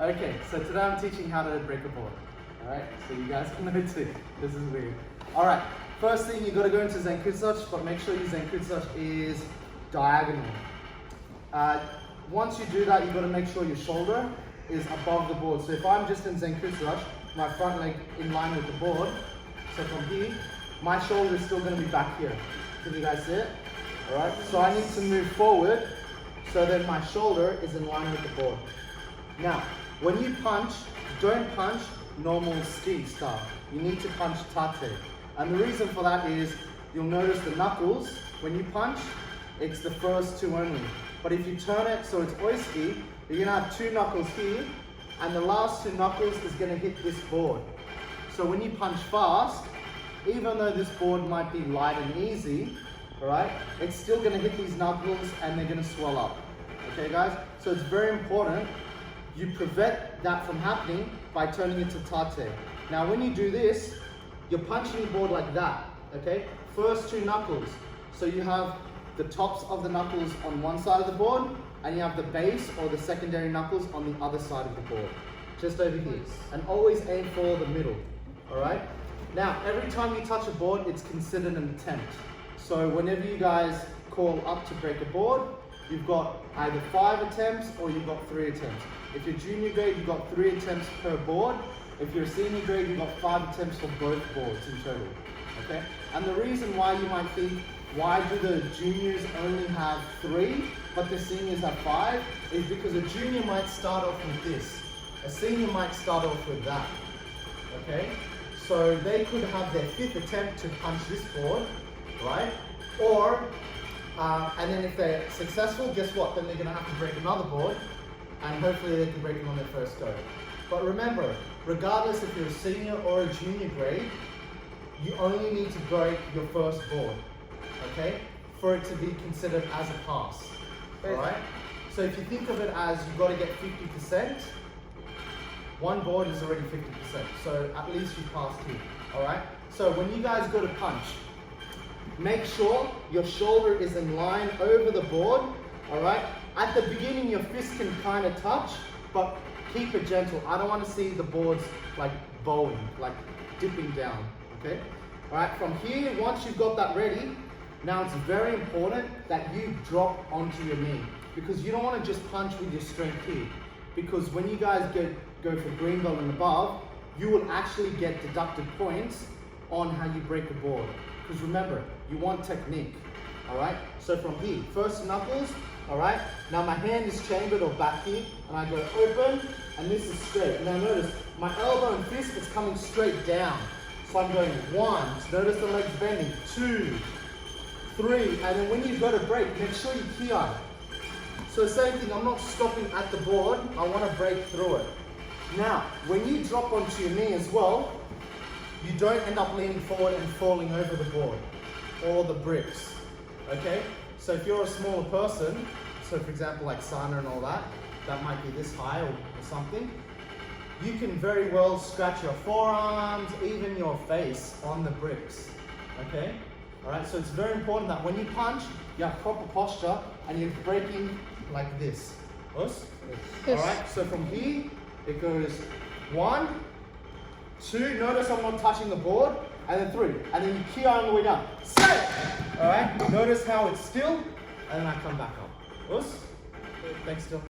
Okay, so today I'm teaching how to break a board. Alright, so you guys can know too. This is weird. Alright, first thing you gotta go into Zenkutsuchi, but make sure your Zenkutsuchi is diagonal. Once you do that, you gotta make sure your shoulder is above the board. So if I'm just in Zenkutsuchi, my front leg in line with the board, so from here, my shoulder is still gonna be back here. Can you guys see it? Alright, so I need to move forward so that my shoulder is in line with the board. Now, when you punch, don't punch normal ski style. You need to punch tate. And the reason for that is, you'll notice the knuckles, when you punch, it's the first two only. But if you turn it so it's oiski, you're gonna have two knuckles here, and the last two knuckles is gonna hit this board. So when you punch fast, even though this board might be light and easy, alright, it's still gonna hit these knuckles and they're gonna swell up. Okay guys? So it's very important you prevent that from happening by turning it to tate. Now when you do this, you're punching the board like that, okay? First two knuckles. So you have the tops of the knuckles on one side of the board, and you have the base or the secondary knuckles on the other side of the board. Just over here. And always aim for the middle, alright? Now, every time you touch a board, it's considered an attempt. So whenever you guys call up to break a board, you've got either 5 attempts or you've got 3 attempts. If you're junior grade, you've got 3 attempts per board. If you're a senior grade, you've got 5 attempts for both boards in total. Okay? And the reason why you might think, why do the juniors only have 3, but the seniors have 5, is because a junior might start off with this. A senior might start off with that. Okay? So they could have their 5th attempt to punch this board, right? Or, and then if they're successful, guess what? Then they're going to have to break another board, and hopefully they can break it on their first go. But remember, regardless if you're a senior or a junior grade, you only need to break your first board, okay? For it to be considered as a pass, all right? So if you think of it as you've got to get 50%, one board is already 50%, so at least you passed here, all right? So when you guys go to punch, make sure your shoulder is in line over the board, all right? At the beginning, your fist can kind of touch, but keep it gentle. I don't want to see the boards like bowing, like dipping down, okay? All right, from here, once you've got that ready, now it's very important that you drop onto your knee, because you don't want to just punch with your strength here, because when you guys go for green belt and above, you will actually get deducted points on how you break a board. Because remember, you want technique, all right? So from here, first knuckles, all right? Now my hand is chambered or back here, and I go open, and this is straight. Now notice, my elbow and fist is coming straight down. So I'm going 1, so notice the legs bending, 2, 3, and then when you go to break, make sure you kiai. So same thing, I'm not stopping at the board, I want to break through it. Now, when you drop onto your knee as well, you don't end up leaning forward and falling over the board or the bricks, okay? So if you're a smaller person, so for example like Sana and all that, that might be this high or something, you can very well scratch your forearms, even your face on the bricks, okay? All right, so it's very important that when you punch, you have proper posture and you're breaking like this. Yes. All right, so from here, it goes 1, 2, notice I'm not touching the board, and then 3, and then you kiai on the way down. Set! All right, notice how it's still, and then I come back up. Us? Thanks, still.